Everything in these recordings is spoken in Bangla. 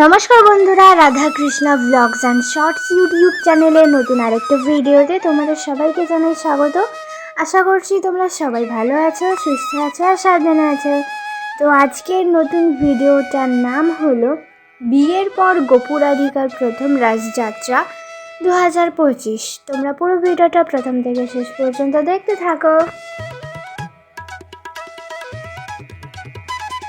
নমস্কার বন্ধুরা, Radha Krishna blogs and shorts YouTube চ্যানেলের নতুন আরেকটা ভিডিওতে তোমাদের সবাইকে জানাই স্বাগত। আশা করছি তোমরা সবাই ভালো আছো, সুস্থ আছো আর সাবধানে আছো। তো আজকের নতুন ভিডিওটার নাম হলো বিয়ের পর গোপু রাধিকার প্রথম রাসযাত্রা 2025। তোমরা পুরো ভিডিওটা প্রথম থেকে শেষ পর্যন্ত দেখতে থাকো।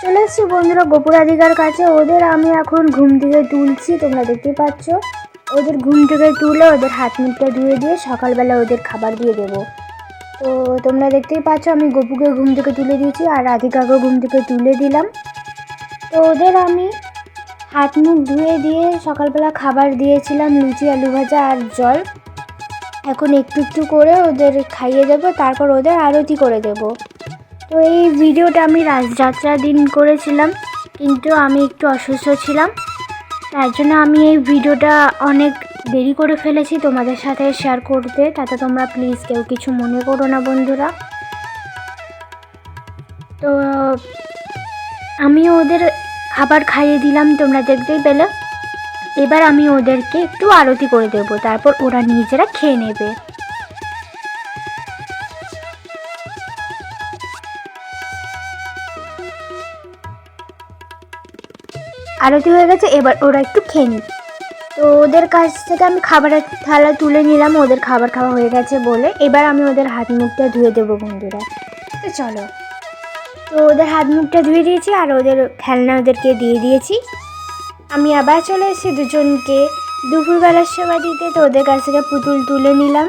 চলে এসছি বন্ধুরা গোপু রাধিকার কাছে। ওদের আমি এখন ঘুম থেকে তুলছি, তোমরা দেখতে পাচ্ছ। ওদের ঘুম থেকে তুলে ওদের হাত মুখটা ধুয়ে দিয়ে সকালবেলা ওদের খাবার দিয়ে দেবো। তো তোমরা দেখতেই পাচ্ছ আমি গোপুকে ঘুম থেকে তুলে দিয়েছি আর রাধিকাকেও ঘুম থেকে তুলে দিলাম। তো ওদের আমি হাত মুখ ধুয়ে দিয়ে সকালবেলা খাবার দিয়েছিলাম, লুচি, আলু ভাজা আর জল। এখন একটু একটু করে ওদের খাইয়ে দেবো, তারপর ওদের আরতি করে দেবো। তো এই ভিডিওটা আমি রাসযাত্রার দিন করেছিলাম, কিন্তু আমি একটু অসুস্থ ছিলাম, তার জন্য আমি এই ভিডিওটা অনেক দেরি করে ফেলেছি তোমাদের সাথে শেয়ার করতে। তাতে তোমরা প্লিজ কেউ কিছু মনে করো না বন্ধুরা। তো আমি ওদের খাবার খাইয়ে দিলাম, তোমরা দেখতেই পেলে। এবার আমি ওদেরকে একটু আরতি করে দেবো, তারপর ওরা নিজেরা খেয়ে নেবে। আরতি হয়ে গেছে, এবার ওরা একটু খেয়ে নিক। তো ওদের কাছ থেকে আমি খাবারের থালা তুলে নিলাম, ওদের খাবার খাওয়া হয়ে গেছে বলে। এবার আমি ওদের হাত মুখটা ধুয়ে দেবো বন্ধুরা। তো চলো, তো ওদের হাত মুখটা ধুয়ে দিয়েছি আর ওদের খেলনা ওদেরকে দিয়ে দিয়েছি। আমি আবার চলে এসেছি দুজনকে দুপুরবেলার সেবা দিতে। তো ওদের কাছ থেকে পুতুল তুলে নিলাম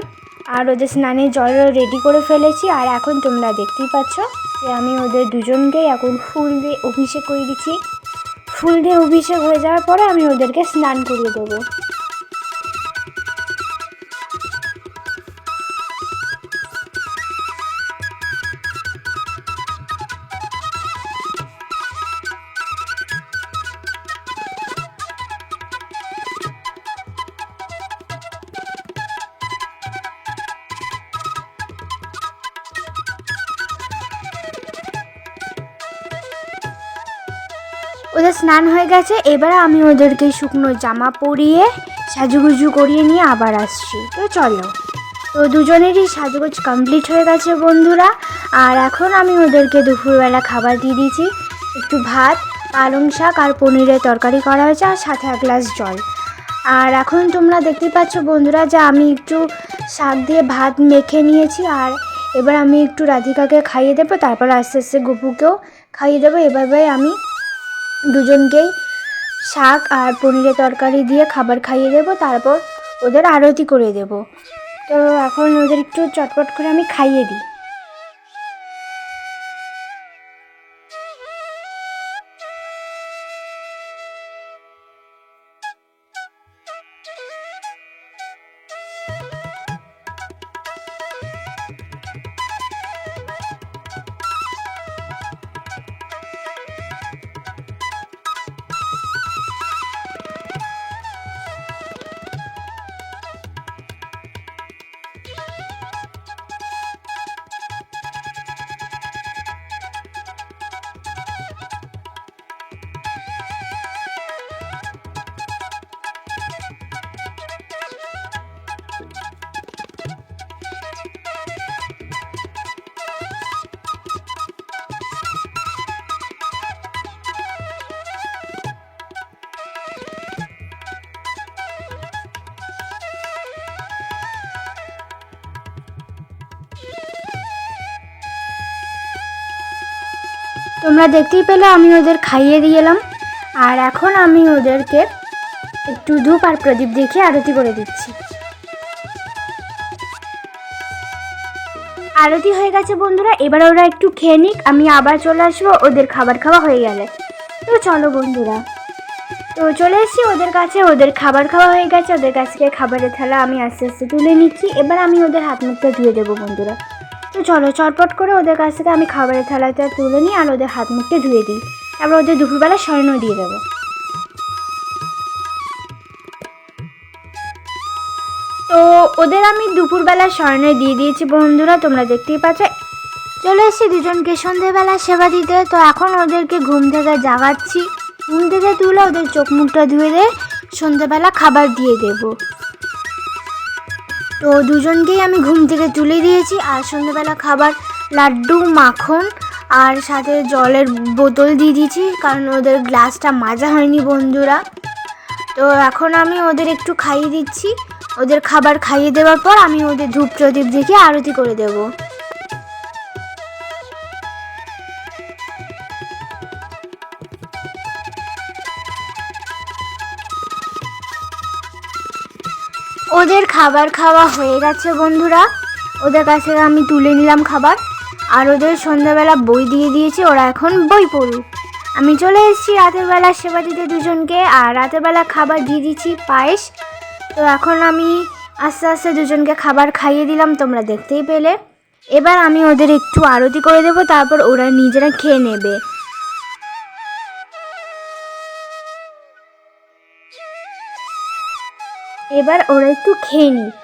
আর ওদের স্নানের জলও রেডি করে ফেলেছি। আর এখন তোমরা দেখতেই পাচ্ছ যে আমি ওদের দুজনকেই এখন ফুল দিয়ে অভিষেক করে দিচ্ছি। ফুল দিয়ে অভিষেক হয়ে যাওয়ার পরে আমি ওদেরকে স্নান করিয়ে দেবো। ওদের স্নান হয়ে গেছে, এবার আমি ওদেরকে শুকনো জামা পরিয়ে সাজুগুজু করিয়ে নিয়ে আবার আসছি। তো চলো, তো দুজনেরই সাজুগুজ কমপ্লিট হয়ে গেছে বন্ধুরা। আর এখন আমি ওদেরকে দুপুরবেলা খাবার দিয়ে দিয়েছি। একটু ভাত, পালং শাক আর পনিরের তরকারি করা হয়েছে আর সাথে এক গ্লাস জল। আর এখন তোমরা দেখতে পাচ্ছ বন্ধুরা যে আমি একটু শাক দিয়ে ভাত মেখে নিয়েছি। আর এবার আমি একটু রাধিকাকে খাইয়ে দেবো, তারপর আস্তে আস্তে গপুকেও খাইয়ে দেবো। এভাবে আমি দুজনকেই শাক আর পনিরের তরকারি দিয়ে খাবার খাইয়ে দেবো, তারপর ওদের আরতি করে দেব। তো এখন ওদের একটু চটপট করে আমি খাইয়ে দিই। তোমরা দেখতেই পেলে আমি ওদের খাইয়ে দিয়ে এলাম। আর এখন আমি ওদেরকে একটু ধূপ আর প্রদীপ দেখে আরতি করে দিচ্ছি। আরতি হয়ে গেছে বন্ধুরা, এবার ওরা একটু খেয়ে নিক, আমি আবার চলে আসবো ওদের খাবার খাওয়া হয়ে গেলে। তো চলো বন্ধুরা, তো চলে এসেছি ওদের কাছে। ওদের খাবার খাওয়া হয়ে গেছে, ওদের কাছ থেকে খাবারের থালা আমি আস্তে আস্তে তুলে নিচ্ছি। এবার আমি ওদের হাত মুখটা ধুয়ে দেবো বন্ধুরা। তো চলো চটপট করে ওদের কাছ থেকে আমি খাবারের থালাটা তুলে নিই আর ওদের হাত মুখটা ধুয়ে দিই, তারপর ওদের দুপুরবেলা শয়নও দিয়ে দেবো। তো ওদের আমি দুপুরবেলা শয়নে দিয়ে দিয়েছি বন্ধুরা, তোমরা দেখতেই পাচ্ছ। চলে এসেছি দুজনকে সন্ধেবেলা সেবা দিতে। তো এখন ওদেরকে ঘুম থেকে জাগাচ্ছি। ঘুম থেকে তুলে ওদের চোখ মুখটা ধুয়ে দিয়ে সন্ধ্যাবেলা খাবার দিয়ে দেব। তো দুজনকেই আমি ঘুম থেকে তুলে দিয়েছি। আর সন্ধ্যাবেলা খাবার লাড্ডু, মাখন আর সাথে জলের বোতল দিয়ে দিয়েছি, কারণ ওদের গ্লাসটা মাজা হয়নি বন্ধুরা। তো এখন আমি ওদের একটু খাইয়ে দিচ্ছি। ওদের খাবার খাইয়ে দেওয়ার পর আমি ওদের ধূপ প্রদীপ দেখে আরতি করে দেব। ওদের খাবার খাওয়া হয়ে গেছে বন্ধুরা। ওদের কাছ থেকে আমি তুলে নিলাম খাবার, আর ওদের সন্ধ্যাবেলা বই দিয়ে দিয়েছি, ওরা এখন বই পড়ুক। আমি চলে এসেছি রাতের বেলা সেবা দিতে দুজনকে, আর রাতের বেলা খাবার দিয়ে দিচ্ছি পায়েস। তো এখন আমি আস্তে আস্তে দুজনকে খাবার খাইয়ে দিলাম, তোমরা দেখতেই পেলে। এবার আমি ওদের একটু আরতি করে দেবো, তারপর ওরা নিজেরা খেয়ে নেবে। এবার ওরা একটু খেয়ে নিক।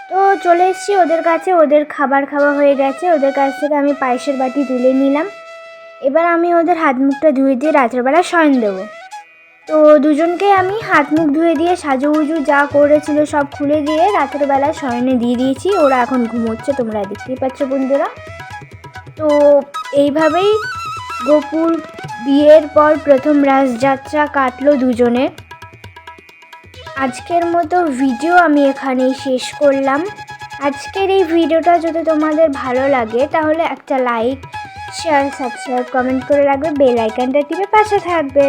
তো চলে এসেছি ওদের কাছে, ওদের খাবার খাওয়া হয়ে গেছে। ওদের কাছ থেকে আমি পায়েসের বাটি তুলে নিলাম। এবার আমি ওদের হাত মুখটা ধুয়ে দিয়ে রাত্রেবেলা শয়ন দেবো। তো দুজনকে আমি হাত মুখ ধুয়ে দিয়ে সাজুগুজু যা করেছিল সব খুলে দিয়ে রাতের বেলা শয়নে দিয়ে দিয়েছি। ওরা এখন ঘুমোচ্ছে, তোমরা দেখতেই পাচ্ছ বন্ধুরা। তো এইভাবেই গোপুর বিয়ের পর প্রথম রাসযাত্রা কাটলো দুজনের। আজকের মতো ভিডিও আমি এখানেই শেষ করলাম। আজকের এই ভিডিওটা যদি তোমাদের ভালো লাগে তাহলে একটা লাইক, শেয়ার, সাবস্ক্রাইব, কমেন্ট করে রাখবে, বেল আইকনটা টিপে পাশে থাকবে।